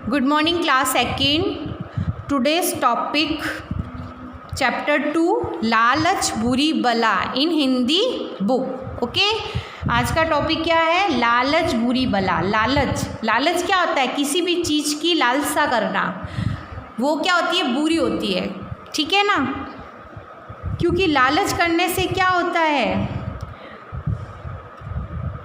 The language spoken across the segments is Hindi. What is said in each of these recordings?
Good morning class second. Today's topic chapter 2 लालच बुरी बला इन हिंदी बुक. ओके, आज का टॉपिक क्या है? लालच बुरी बला. लालच क्या होता है? किसी भी चीज़ की लालसा करना. वो क्या होती है? बुरी होती है. ठीक है ना? क्योंकि लालच करने से क्या होता है?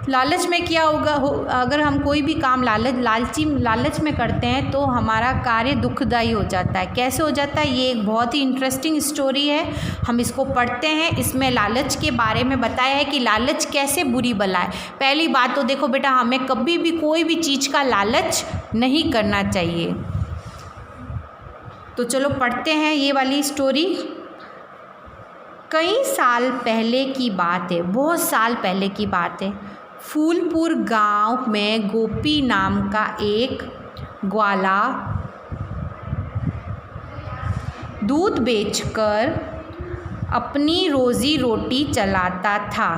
लालच में क्या होगा? अगर हम कोई भी काम लालच में करते हैं तो हमारा कार्य दुखदायी हो जाता है. कैसे हो जाता है? ये एक बहुत ही इंटरेस्टिंग स्टोरी है. हम इसको पढ़ते हैं. इसमें लालच के बारे में बताया है कि लालच कैसे बुरी बला है. पहली बात तो देखो बेटा, हमें कभी भी कोई भी चीज़ का लालच नहीं करना चाहिए. तो चलो पढ़ते हैं ये वाली स्टोरी. कई साल पहले की बात है, बहुत साल पहले की बात है. फूलपुर गांव में गोपी नाम का एक ग्वाला दूध बेचकर अपनी रोज़ी रोटी चलाता था.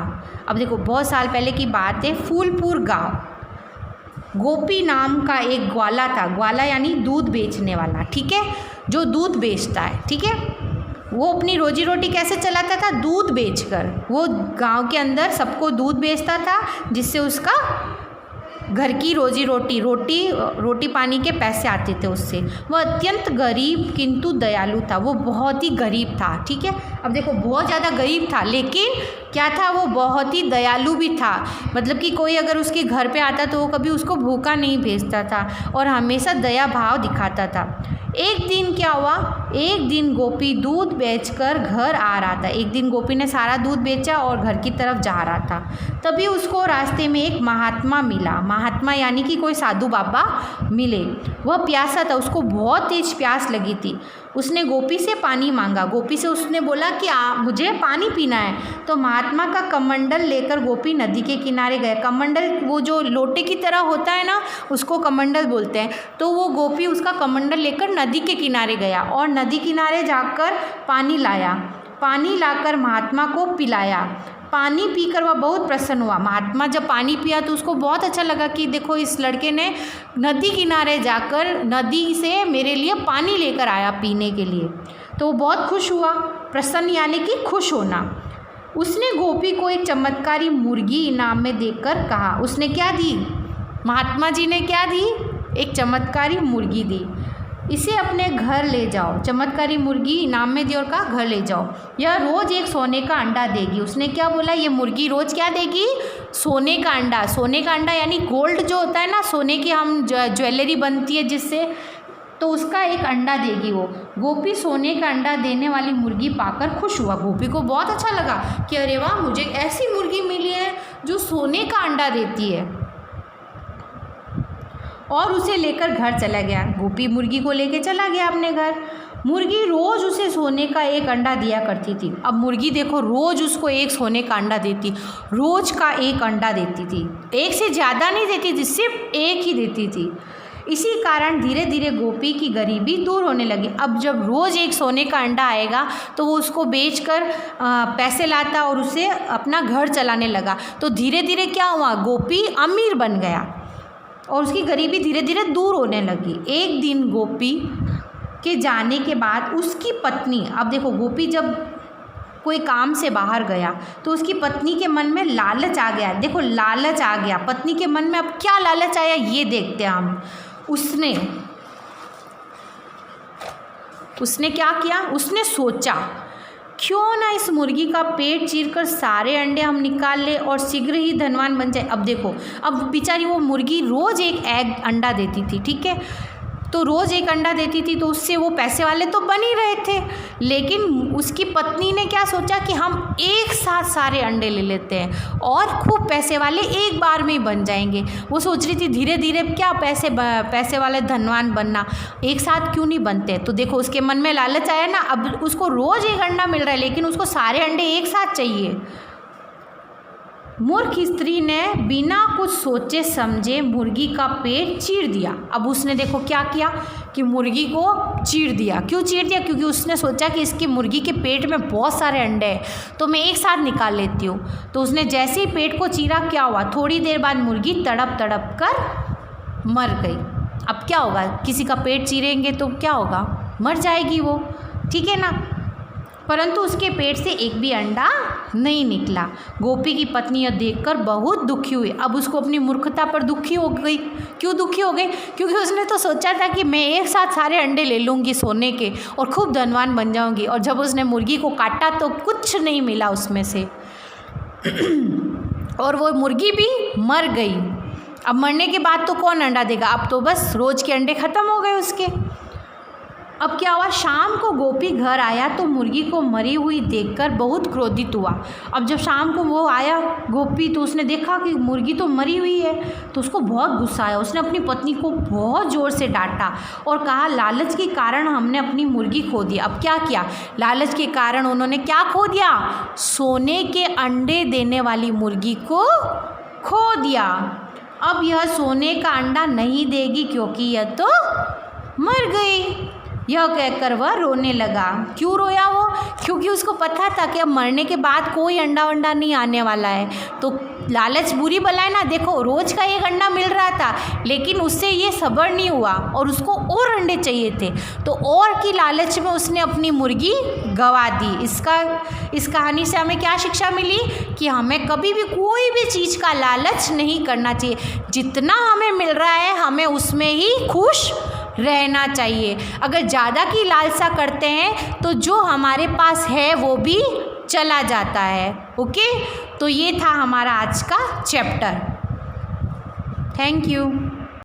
अब देखो, बहुत साल पहले की बात है. फूलपुर गांव, गोपी नाम का एक ग्वाला था. ग्वाला यानी दूध बेचने वाला. ठीक है, जो दूध बेचता है. ठीक है, वो अपनी रोजी रोटी कैसे चलाता था? दूध बेचकर. वो गांव के अंदर सबको दूध बेचता था, जिससे उसका घर की रोटी पानी के पैसे आते थे उससे. वो अत्यंत गरीब किंतु दयालु था. वो बहुत ही गरीब था. ठीक है, अब देखो, बहुत ज़्यादा गरीब था, लेकिन क्या था? वो बहुत ही दयालु भी था. मतलब कि कोई अगर उसके घर पे आता तो वो कभी उसको भूखा नहीं भेजता था और हमेशा दया भाव दिखाता था. एक दिन क्या हुआ? एक दिन गोपी दूध बेचकर घर आ रहा था. एक दिन गोपी ने सारा दूध बेचा और घर की तरफ जा रहा था. तभी उसको रास्ते में एक महात्मा मिला. महात्मा यानी कि कोई साधु बाबा मिले. वह प्यासा था, उसको बहुत तेज प्यास लगी थी. उसने गोपी से पानी मांगा. गोपी से उसने बोला कि मुझे पानी पीना है. तो महात्मा का कमंडल लेकर गोपी नदी के किनारे गए. कमंडल वो जो लोटे की तरह होता है ना, उसको कमंडल बोलते हैं. तो वो गोपी उसका कमंडल लेकर नदी के किनारे गया और नदी किनारे जाकर पानी लाया. पानी लाकर महात्मा को पिलाया. पानी पीकर वह बहुत प्रसन्न हुआ. महात्मा जब पानी पिया तो उसको बहुत अच्छा लगा कि देखो, इस लड़के ने नदी किनारे जाकर नदी से मेरे लिए पानी लेकर आया पीने के लिए. तो वो बहुत खुश हुआ. प्रसन्न यानी कि खुश होना. उसने गोपी को एक चमत्कारी मुर्गी इनाम में देकर कहा. उसने क्या दी? महात्मा जी ने क्या दी? एक चमत्कारी मुर्गी दी. इसे अपने घर ले जाओ. चमत्कारी मुर्गी इनाम में दी और कहा घर ले जाओ. यह रोज़ एक सोने का अंडा देगी. उसने क्या बोला? ये मुर्गी रोज़ क्या देगी? सोने का अंडा. सोने का अंडा यानी गोल्ड जो होता है ना, सोने की हम ज्वेलरी बनती है जिससे, तो उसका एक अंडा देगी वो. गोपी सोने का अंडा देने वाली मुर्गी पाकर खुश हुआ. गोपी को बहुत अच्छा लगा कि अरे वाह, मुझे ऐसी मुर्गी मिली है जो सोने का अंडा देती है. और उसे लेकर घर चला गया. गोपी मुर्गी को लेकर चला गया अपने घर. मुर्गी रोज़ उसे सोने का एक अंडा दिया करती थी. अब मुर्गी देखो, रोज़ उसको एक सोने का अंडा देती. रोज़ का एक अंडा देती थी. एक से ज़्यादा नहीं देती थी, सिर्फ एक ही देती थी. इसी कारण धीरे धीरे गोपी की गरीबी दूर होने लगी. अब जब रोज़ एक सोने का अंडा आएगा तो वो उसको बेचकर पैसे लाता और उसे अपना घर चलाने लगा. तो धीरे धीरे क्या हुआ? गोपी अमीर बन गया और उसकी गरीबी धीरे धीरे दूर होने लगी. एक दिन गोपी के जाने के बाद उसकी पत्नी, अब देखो, गोपी जब कोई काम से बाहर गया तो उसकी पत्नी के मन में लालच आ गया. देखो, लालच आ गया पत्नी के मन में. अब क्या लालच आया ये देखते हैं हम. उसने क्या किया? उसने सोचा, क्यों ना इस मुर्गी का पेट चीरकर सारे अंडे हम निकाल ले और शीघ्र ही धनवान बन जाए. अब देखो, अब बेचारी वो मुर्गी रोज़ एक अंडा देती थी. ठीक है, तो रोज़ एक अंडा देती थी तो उससे वो पैसे वाले तो बन ही रहे थे. लेकिन उसकी पत्नी ने क्या सोचा कि हम एक साथ सारे अंडे ले लेते हैं और खूब पैसे वाले एक बार में ही बन जाएंगे. वो सोच रही थी धीरे धीरे क्या पैसे वाले धनवान बनना, एक साथ क्यों नहीं बनते. तो देखो, उसके मन में लालच आया ना. अब उसको रोज़ एक अंडा मिल रहा है लेकिन उसको सारे अंडे एक साथ चाहिए. मूर्ख स्त्री ने बिना कुछ सोचे समझे मुर्गी का पेट चीर दिया. अब उसने देखो क्या किया कि मुर्गी को चीर दिया. क्यों चीर दिया? क्योंकि उसने सोचा कि इसकी मुर्गी के पेट में बहुत सारे अंडे हैं तो मैं एक साथ निकाल लेती हूँ. तो उसने जैसे ही पेट को चीरा, क्या हुआ? थोड़ी देर बाद मुर्गी तड़प तड़प कर मर गई. अब क्या होगा, किसी का पेट चीरेंगे तो क्या होगा, मर जाएगी वो, ठीक है ना। परंतु उसके पेट से एक भी अंडा नहीं निकला। गोपी की पत्नी यह देखकर बहुत दुखी हुई। अब उसको अपनी मूर्खता पर दुखी हो गई। क्यों दुखी हो गई? क्योंकि उसने तो सोचा था कि मैं एक साथ सारे अंडे ले लूँगी सोने के और खूब धनवान बन जाऊँगी, और जब उसने मुर्गी को काटा तो कुछ नहीं मिला उसमें से और वो मुर्गी भी मर गई। अब मरने के बाद तो कौन अंडा देगा, अब तो बस रोज़ के अंडे ख़त्म हो गए उसके। अब क्या हुआ, शाम को गोपी घर आया तो मुर्गी को मरी हुई देखकर बहुत क्रोधित हुआ। अब जब शाम को वो आया गोपी, तो उसने देखा कि मुर्गी तो मरी हुई है, तो उसको बहुत गुस्सा आया। उसने अपनी पत्नी को बहुत ज़ोर से डांटा और कहा, लालच के कारण हमने अपनी मुर्गी खो दी। अब क्या किया, लालच के कारण उन्होंने क्या खो दिया, सोने के अंडे देने वाली मुर्गी को खो दिया। अब यह सोने का अंडा नहीं देगी क्योंकि यह तो मर गई। यह कहकर वह रोने लगा। क्यों रोया वो? क्योंकि उसको पता था कि अब मरने के बाद कोई अंडा वंडा नहीं आने वाला है। तो लालच बुरी बला है ना। देखो, रोज़ का एक अंडा मिल रहा था, लेकिन उससे ये सब्र नहीं हुआ और उसको और अंडे चाहिए थे, तो और की लालच में उसने अपनी मुर्गी गंवा दी। इस कहानी से हमें क्या शिक्षा मिली कि हमें कभी भी कोई भी चीज़ का लालच नहीं करना चाहिए। जितना हमें मिल रहा है हमें उसमें ही खुश रहना चाहिए। अगर ज़्यादा की लालसा करते हैं तो जो हमारे पास है वो भी चला जाता है। ओके, तो ये था हमारा आज का चैप्टर। Thank you.